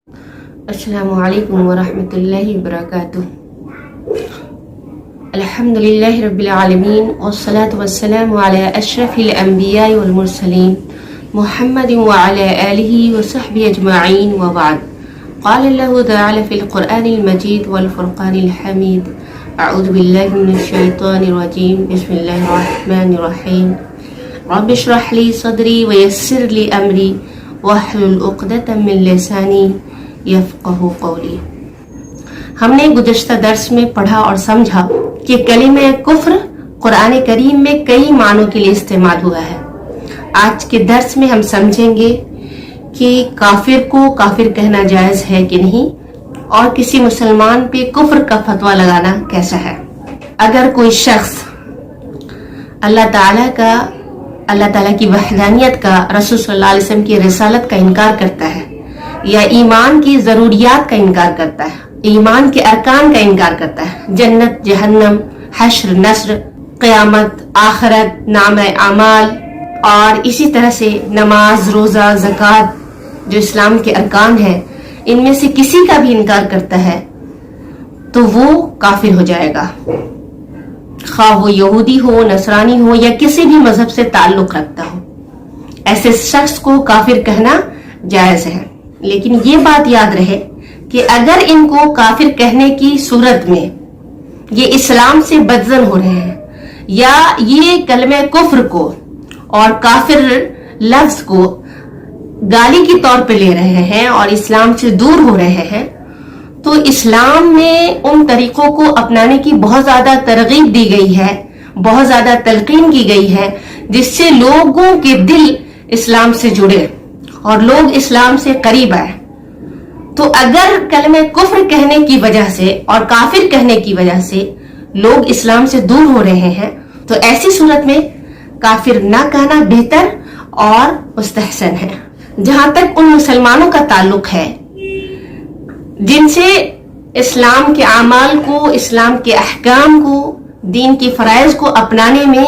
السلام علیکم ورحمۃ اللہ وبرکاتہ۔ الحمد للہ رب العالمین والصلاة والسلام علی اشرف الانبیاء والمرسلین محمد وعلی آلہ وصحبہ اجمعین وبعد۔ قال اللہ تعالی فی القرآن المجید والفرقان الحمید، اعوذ باللہ من الشیطان الرجیم، بسم اللہ الرحمن الرحیم۔ رب اشرح لی صدری ویسر لی امری واحلل عقدۃ من لسانی یفقہوا قولی۔ ہم نے گزشتہ درس میں پڑھا اور سمجھا کہ کلمہ کفر قرآن کریم میں کئی معنوں کے لیے استعمال ہوا ہے۔ آج کے درس میں ہم سمجھیں گے کہ کافر کو کافر کہنا جائز ہے کہ نہیں، اور کسی مسلمان پہ کفر کا فتویٰ لگانا کیسا ہے۔ اگر کوئی شخص اللہ تعالیٰ کی وحدانیت کا، رسول صلی اللہ علیہ وسلم کی رسالت کا انکار کرتا ہے، یا ایمان کی ضروریات کا انکار کرتا ہے، ایمان کے ارکان کا انکار کرتا ہے، جنت، جہنم، حشر، نصر، قیامت، آخرت، نامہ اعمال، اور اسی طرح سے نماز، روزہ، زکوٰۃ جو اسلام کے ارکان ہیں، ان میں سے کسی کا بھی انکار کرتا ہے تو وہ کافر ہو جائے گا، خواہ وہ یہودی ہو، نصرانی ہو، یا کسی بھی مذہب سے تعلق رکھتا ہو۔ ایسے شخص کو کافر کہنا جائز ہے، لیکن یہ بات یاد رہے کہ اگر ان کو کافر کہنے کی صورت میں یہ اسلام سے بدزن ہو رہے ہیں، یا یہ کلمہ کفر کو اور کافر لفظ کو گالی کے طور پہ لے رہے ہیں اور اسلام سے دور ہو رہے ہیں، تو اسلام میں ان طریقوں کو اپنانے کی بہت زیادہ ترغیب دی گئی ہے، بہت زیادہ تلقین کی گئی ہے، جس سے لوگوں کے دل اسلام سے جڑے اور لوگ اسلام سے قریب آئے۔ تو اگر کلمہ کفر کہنے کی وجہ سے اور کافر کہنے کی وجہ سے لوگ اسلام سے دور ہو رہے ہیں، تو ایسی صورت میں کافر نہ کہنا بہتر اور مستحسن ہے۔ جہاں تک ان مسلمانوں کا تعلق ہے جن سے اسلام کے اعمال کو، اسلام کے احکام کو، دین کی فرائض کو اپنانے میں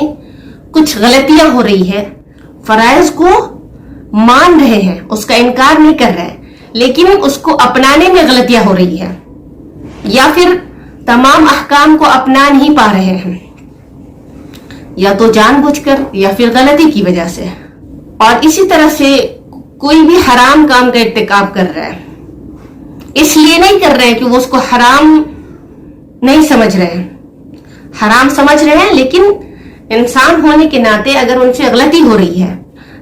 کچھ غلطیاں ہو رہی ہے، فرائض کو مان رہے ہیں، اس کا انکار نہیں کر رہے، لیکن اس کو اپنانے میں غلطیاں ہو رہی ہے، یا پھر تمام احکام کو اپنا نہیں پا رہے ہیں، یا تو جان بوجھ کر یا پھر غلطی کی وجہ سے، اور اسی طرح سے کوئی بھی حرام کام کا ارتکاب کر رہا ہے، اس لیے نہیں کر رہے کہ وہ اس کو حرام نہیں سمجھ رہے ہیں، حرام سمجھ رہے ہیں، لیکن انسان ہونے کے ناطے اگر ان سے غلطی ہو رہی ہے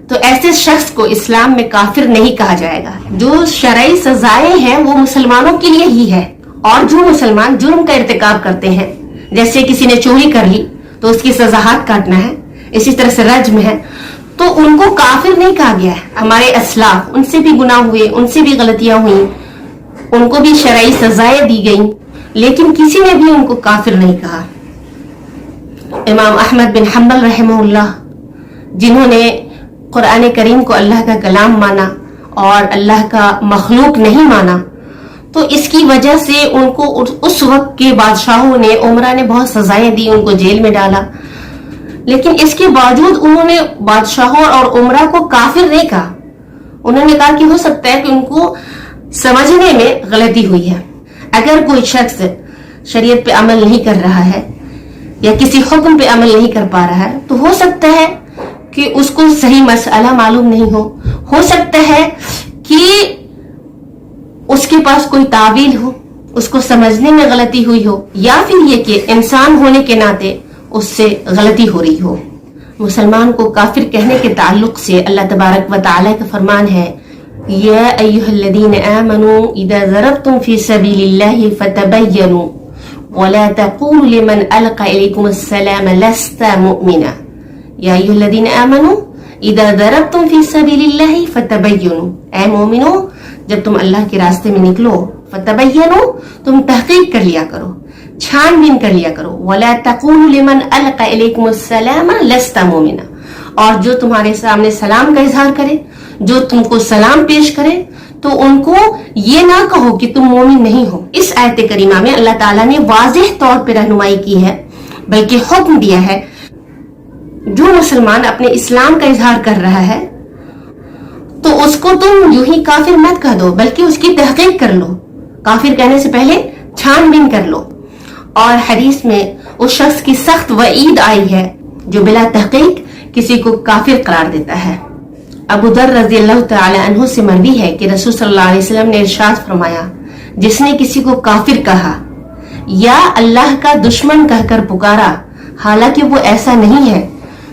تو ایسے شخص کو اسلام میں کافر نہیں کہا جائے گا۔ جو شرعی سزائیں ہیں وہ مسلمانوں کے لیے ہی ہے، اور جو مسلمان جرم کا ارتکاب کرتے ہیں، جیسے کسی نے چوری کر لی تو اس کی سزا ہاتھ کاٹنا ہے، اسی طرح سے رجم ہے، تو ان کو کافر نہیں کہا گیا ہے۔ ہمارے اسلاف، ان سے بھی گناہ ہوئے، ان سے بھی غلطیاں ہوئیں، ان کو بھی شرعی سزائیں دی گئیں، لیکن کسی نے بھی ان کو کافر نہیں کہا۔ امام احمد بن حنبل رحمہ اللہ، جنہوں نے قرآن کریم کو اللہ کا کلام مانا اور اللہ کا مخلوق نہیں مانا، تو اس کی وجہ سے ان کو اس وقت کے بادشاہوں نے، عمرہ نے بہت سزائیں دی، ان کو جیل میں ڈالا، لیکن اس کے باوجود انہوں نے بادشاہوں اور عمرہ کو کافر نہیں کہا۔ انہوں نے کہا کہ ہو سکتا ہے کہ ان کو سمجھنے میں غلطی ہوئی ہے۔ اگر کوئی شخص شریعت پہ عمل نہیں کر رہا ہے یا کسی حکم پہ عمل نہیں کر پا رہا ہے، تو ہو سکتا ہے کہ اس کو صحیح مسئلہ معلوم نہیں ہو سکتا ہے کہ اس کے پاس کوئی تعویل ہو، اس کو سمجھنے میں غلطی ہوئی ہو، یا پھر یہ کہ انسان ہونے کے ناطے اس سے غلطی ہو رہی ہو۔ مسلمان کو کافر کہنے کے تعلق سے اللہ تبارک و تعالی کا فرمان ہے، یا ایھا الذین آمنوا اذا ضربتم فی سبیل اللہ فتبینوا ولا تقولوا لمن القى الیکم السلام لست مؤمنا۔ یا ایھا الذین آمنوا اذا ضربتم فی سبیل اللہ فتبینوا، اے مومنو جب تم اللہ کے راستے میں نکلو، فتبینوا تم تحقیق کر لیا کرو، چھان بین کر لیا کرو، ولا تقولوا لمن القى الیکم السلام لست مؤمنا، اور جو تمہارے سامنے سلام کا اظہار کرے، جو تم کو سلام پیش کرے، تو ان کو یہ نہ کہو کہ تم مومن نہیں ہو۔ اس آیت کریمہ میں اللہ تعالیٰ نے واضح طور پہ رہنمائی کی ہے، بلکہ حکم دیا ہے، جو مسلمان اپنے اسلام کا اظہار کر رہا ہے تو اس کو تم یوں ہی کافر مت کہہ دو، بلکہ اس کی تحقیق کر لو، کافر کہنے سے پہلے چھان بین کر لو۔ اور حدیث میں اس شخص کی سخت وعید آئی ہے جو بلا تحقیق کسی کو کافر قرار دیتا ہے۔ ابو ذر رضی اللہ تعالی عنہ سے مروی ہے کہ رسول صلی اللہ علیہ وسلم نے ارشاد فرمایا، جس نے کسی کو کافر کہا یا اللہ کا دشمن کہہ کر پکارا حالانکہ وہ ایسا نہیں ہے،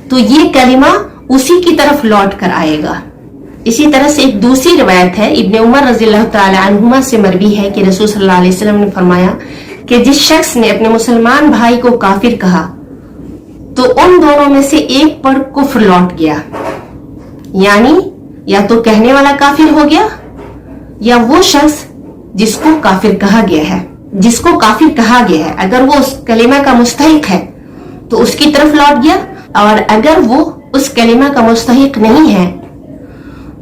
تو یہ کلمہ اسی کی طرف لوٹ کر آئے گا۔ اسی طرح سے ایک دوسری روایت ہے، ابن عمر رضی اللہ تعالی عنہما سے مروی ہے کہ رسول صلی اللہ علیہ وسلم نے فرمایا کہ جس شخص نے اپنے مسلمان بھائی کو کافر کہا تو ان دونوں میں سے ایک پر کفر لوٹ گیا، یعنی یا تو کہنے والا کافر ہو گیا یا وہ شخص جس کو کافر کہا گیا ہے۔ جس کو کافر کہا گیا ہے اگر وہ اس کلمہ کا مستحق ہے تو اس کی طرف لوٹ گیا، اور اگر وہ اس کلمہ کا مستحق نہیں ہے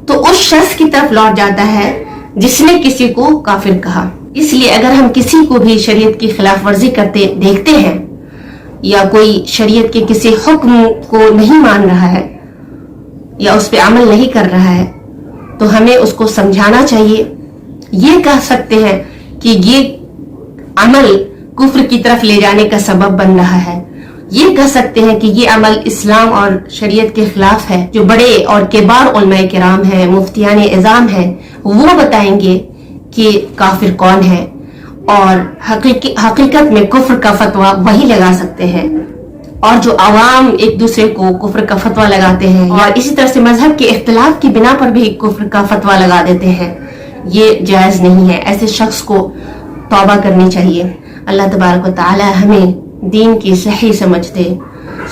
تو اس شخص کی طرف لوٹ جاتا ہے جس نے کسی کو کافر کہا۔ اس لیے اگر ہم کسی کو بھی شریعت کی خلاف ورزی کرتے دیکھتے ہیں یا کوئی شریعت کے کسی حکم کو نہیں مان رہا ہے یا اس پہ عمل نہیں کر رہا ہے تو ہمیں اس کو سمجھانا چاہیے۔ یہ کہہ سکتے ہیں کہ یہ عمل کفر کی طرف لے جانے کا سبب بن رہا ہے، یہ کہہ سکتے ہیں کہ یہ عمل اسلام اور شریعت کے خلاف ہے۔ جو بڑے اور کبار علماء کرام ہیں، مفتیان اعظام ہیں، وہ بتائیں گے کہ کافر کون ہے، اور حقیقت میں کفر کا فتویٰ وہی لگا سکتے ہیں۔ اور جو عوام ایک دوسرے کو کفر کا فتویٰ لگاتے ہیں اور اسی طرح سے مذہب کے اختلاف کی بنا پر بھی کفر کا فتویٰ لگا دیتے ہیں، یہ جائز نہیں ہے۔ ایسے شخص کو توبہ کرنی چاہیے۔ اللہ تبارک و تعالی ہمیں دین کی صحیح سمجھ دے۔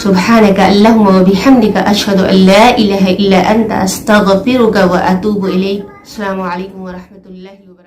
سبحانک اللہم و بحمدک اشہد ان لا الہ الا انت استغفرک و اتوب الیک۔ السلام علیکم ورحمۃ اللہ وبرکاتہ۔